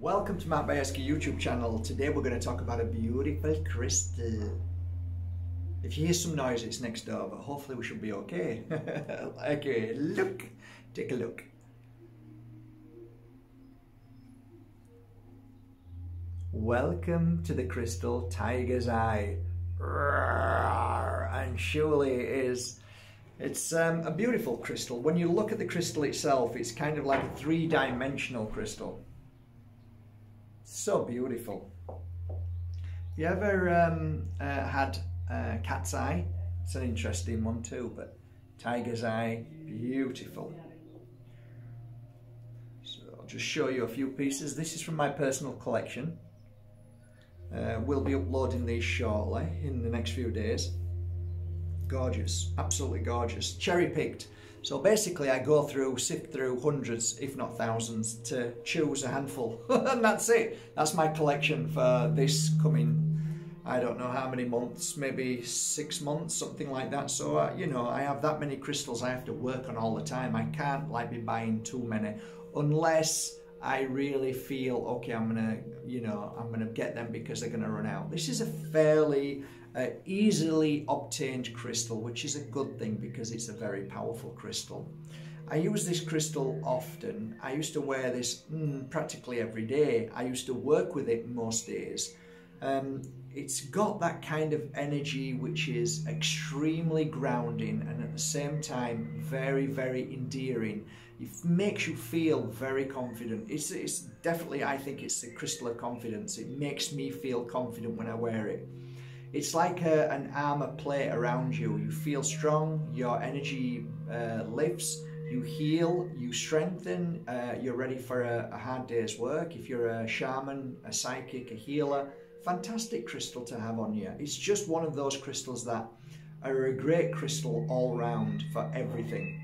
Welcome to my Bajerski YouTube channel. Today we're going to talk about a beautiful crystal. If you hear some noise, it's next door, but hopefully we should be okay. Okay, look, take a look. Welcome to the crystal Tiger's Eye. And surely it's a beautiful crystal. When you look at the crystal itself, it's kind of like a three-dimensional crystal. So beautiful. You ever had cat's eye? It's an interesting one too, but tiger's eye, beautiful. So I'll just show you a few pieces. This is from my personal collection. We'll be uploading these shortly in the next few days. Gorgeous, absolutely gorgeous. Cherry picked. So basically I go through, sift through hundreds, if not thousands, to choose a handful. And that's it. That's my collection for this coming, I don't know how many months, maybe 6 months, something like that. So, you know, I have that many crystals I have to work on all the time. I can't like be buying too many unless I really feel, okay, I'm gonna get them because they're gonna run out. This is a fairly easily obtained crystal, which is a good thing because it's a very powerful crystal. I use this crystal often. I used to wear this practically every day. I used to work with it most days. It's got that kind of energy which is extremely grounding and at the same time very, very endearing. It makes you feel very confident. It's definitely, I think it's the crystal of confidence. It makes me feel confident when I wear it. It's like an armor plate around you. You feel strong, your energy lifts, you heal, you strengthen, you're ready for a hard day's work. If you're a shaman, a psychic, a healer, fantastic crystal to have on you. It's just one of those crystals that are a great crystal all round for everything.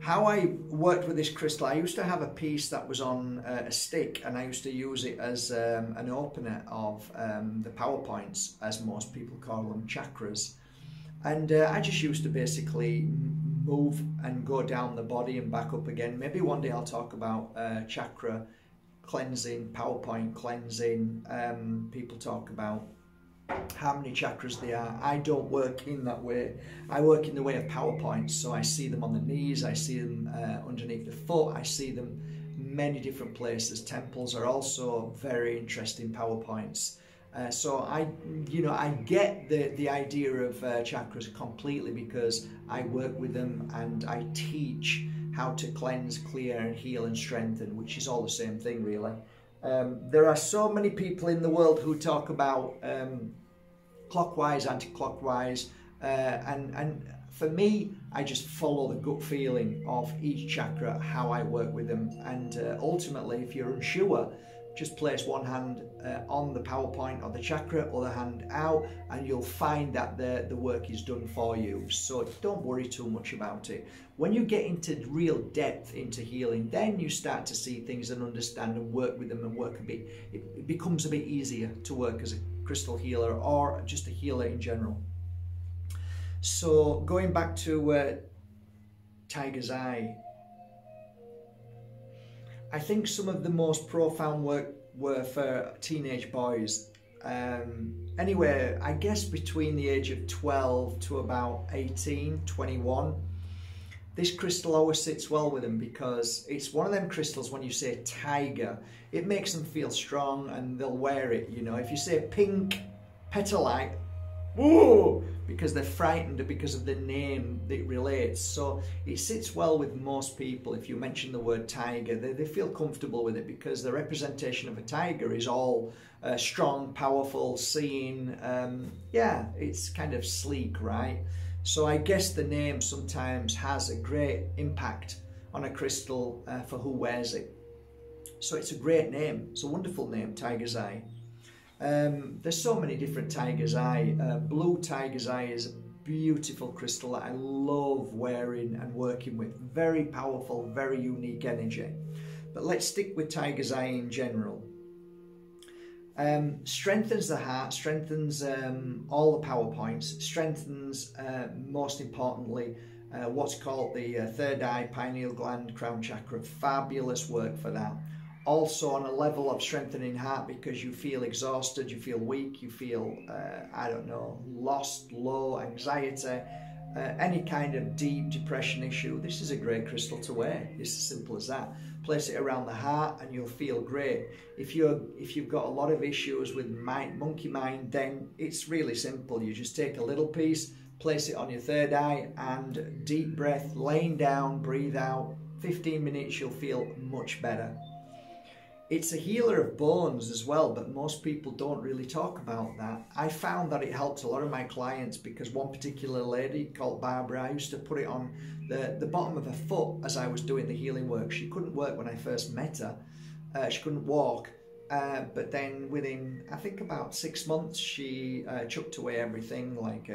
How I worked with this crystal, I used to have a piece that was on a stick and I used to use it as an opener of the PowerPoints, as most people call them, chakras. And I just used to basically move and go down the body and back up again. Maybe one day I'll talk about chakra cleansing, PowerPoint cleansing. People talk about how many chakras they are. I don't work in that way. I work in the way of PowerPoints, so I see them on the knees, I see them underneath the foot, I see them many different places. Temples are also very interesting PowerPoints. So I get the idea of chakras completely because I work with them and I teach how to cleanse, clear and heal and strengthen, which is all the same thing really. There are so many people in the world who talk about clockwise, anti-clockwise, and for me, I just follow the gut feeling of each chakra, how I work with them, and ultimately, if you're unsure, just place one hand on the PowerPoint or the chakra, other hand out, and you'll find that the work is done for you. So don't worry too much about it. When you get into real depth into healing, then you start to see things and understand and work with them and work a bit. It becomes a bit easier to work as a crystal healer or just a healer in general. So going back to Tiger's Eye, I think some of the most profound work were for teenage boys. Anyway, I guess between the age of 12 to about 18, 21. This crystal always sits well with them because it's one of them crystals, when you say tiger, it makes them feel strong and they'll wear it. You know, if you say pink petalite, whoa, because they're frightened because of the name that relates. So it sits well with most people. If you mention the word tiger, they feel comfortable with it because the representation of a tiger is all strong, powerful, seen. Yeah, it's kind of sleek, right? So I guess the name sometimes has a great impact on a crystal for who wears it. So it's a great name. It's a wonderful name, Tiger's Eye. There's so many different Tiger's Eye. Blue Tiger's Eye is a beautiful crystal that I love wearing and working with. Very powerful, very unique energy. But let's stick with Tiger's Eye in general. Strengthens the heart, strengthens all the power points, strengthens most importantly what's called the third eye, pineal gland, crown chakra. Fabulous work for that. Also on a level of strengthening heart, because you feel exhausted, you feel weak, you feel, I don't know, lost, low, anxiety, any kind of deep depression issue. This is a great crystal to wear. It's as simple as that. Place it around the heart and you'll feel great. If you've got a lot of issues with monkey mind, then it's really simple. You just take a little piece, place it on your third eye, and deep breath, laying down, breathe out. 15 minutes, you'll feel much better. It's a healer of bones as well, but most people don't really talk about that. I found that it helped a lot of my clients, because one particular lady called Barbara, I used to put it on the bottom of her foot as I was doing the healing work. She couldn't work when I first met her. She couldn't walk. But then within, I think about 6 months, she chucked away everything, like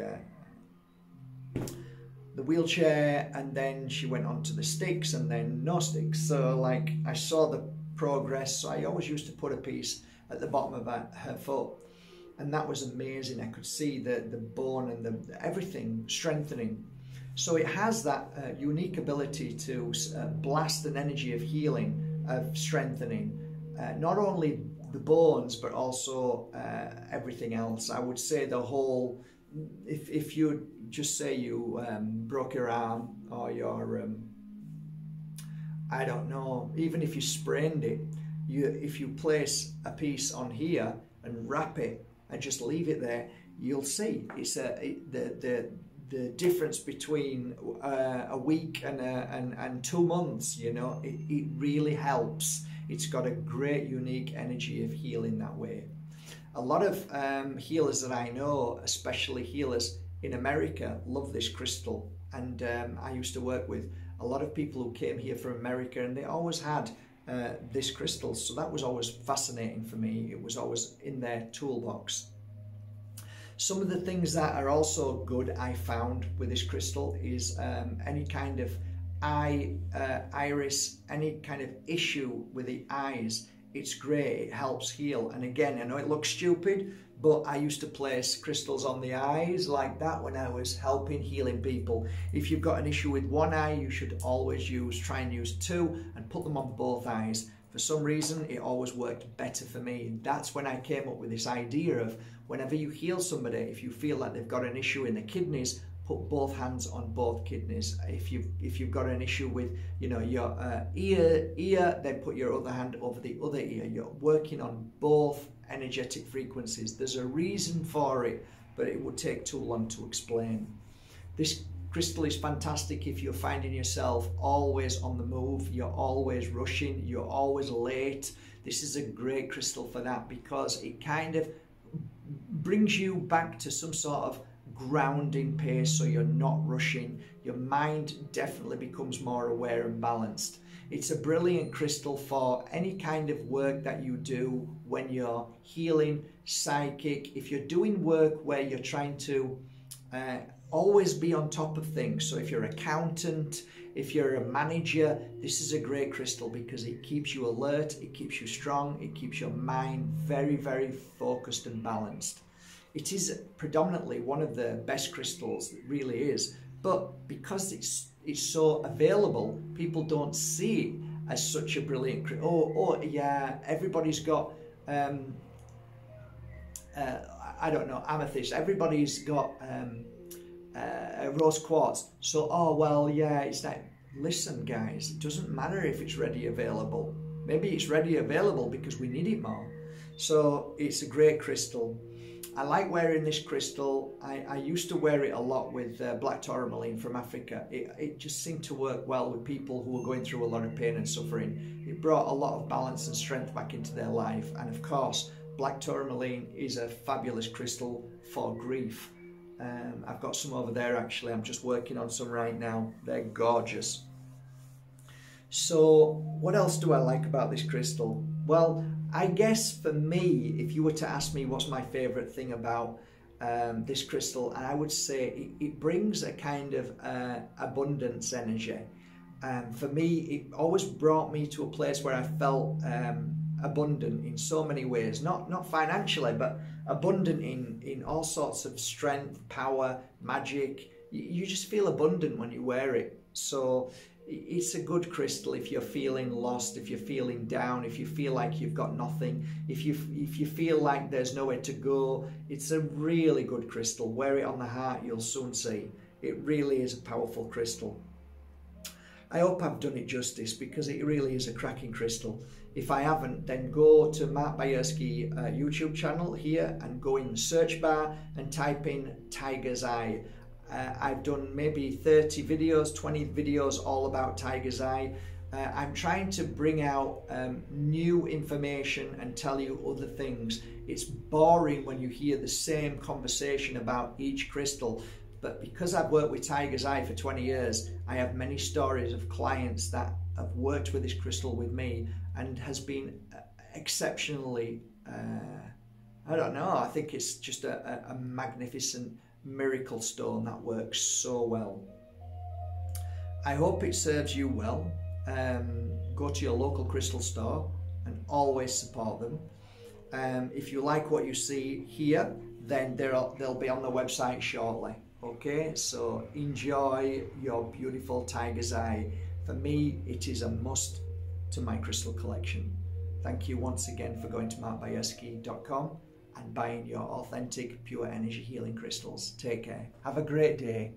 the wheelchair, and then she went on to the sticks, and then no sticks. So like, I saw the progress. So I always used to put a piece at the bottom of her foot, and that was amazing. I could see the bone and everything strengthening. So it has that unique ability to blast an energy of healing, of strengthening, not only the bones but also everything else. I would say the whole, if you just say you broke your arm, or your I don't know, even if you sprained it, if you place a piece on here and wrap it and just leave it there, you'll see it's the difference between a week and 2 months. You know, it really helps. It's got a great unique energy of healing that way. A lot of healers that I know, especially healers in America, love this crystal, and I used to work with a lot of people who came here from America, and they always had this crystal. So that was always fascinating for me. It was always in their toolbox. Some of the things that are also good, I found, with this crystal is any kind of iris, any kind of issue with the eyes. It's great. It helps heal. And again, I know it looks stupid, but I used to place crystals on the eyes like that when I was helping healing people. If you've got an issue with one eye, you should always try and use 2 and put them on both eyes. For some reason, it always worked better for me. That's when I came up with this idea of, whenever you heal somebody, if you feel like they've got an issue in the kidneys, put both hands on both kidneys. If you've got an issue with, you know, your ear, then put your other hand over the other ear. You're working on both energetic frequencies. There's a reason for it, but it would take too long to explain. This crystal is fantastic if you're finding yourself always on the move, you're always rushing, you're always late. This is a great crystal for that, because it kind of brings you back to some sort of grounding pace, so you're not rushing. Your mind definitely becomes more aware and balanced. It's a brilliant crystal for any kind of work that you do when you're healing, psychic. If you're doing work where you're trying to always be on top of things, so if you're an accountant, if you're a manager, this is a great crystal, because it keeps you alert, it keeps you strong, it keeps your mind very, very focused and balanced. It is predominantly one of the best crystals, it really is, but because it's so available, people don't see it as such a brilliant crystal. Oh yeah, everybody's got I don't know, amethyst, everybody's got rose quartz, so oh well, yeah, it's like, listen guys, it doesn't matter if it's ready available. Maybe it's ready available because we need it more. So it's a great crystal. I like wearing this crystal. I used to wear it a lot with black tourmaline from Africa. It just seemed to work well with people who were going through a lot of pain and suffering. It brought a lot of balance and strength back into their life. And of course, black tourmaline is a fabulous crystal for grief. I've got some over there actually. I'm just working on some right now. They're gorgeous. So what else do I like about this crystal? Well, I guess for me, if you were to ask me what's my favorite thing about this crystal, and I would say it brings a kind of abundance energy. For me, it always brought me to a place where I felt abundant in so many ways, not financially, but abundant in all sorts of strength, power, magic. You just feel abundant when you wear it. So it's a good crystal if you're feeling lost, if you're feeling down, if you feel like you've got nothing, if you feel like there's nowhere to go. It's a really good crystal. Wear it on the heart, you'll soon see. It really is a powerful crystal. I hope I've done it justice, because it really is a cracking crystal. If I haven't, then go to Mark Bajerski YouTube channel here and go in the search bar and type in Tiger's Eye. I've done maybe 30 videos, 20 videos all about Tiger's Eye. I'm trying to bring out new information and tell you other things. It's boring when you hear the same conversation about each crystal. But because I've worked with Tiger's Eye for 20 years, I have many stories of clients that have worked with this crystal with me and has been exceptionally, I don't know, I think it's just a magnificent miracle stone that works so well. I hope it serves you well. Go to your local crystal store and always support them. If you like what you see here, then they'll be on the website shortly. Okay, so enjoy your beautiful Tiger's Eye. For me, it is a must to my crystal collection. Thank you once again for going to markbajerski.com and buying your authentic, pure energy healing crystals. Take care. Have a great day.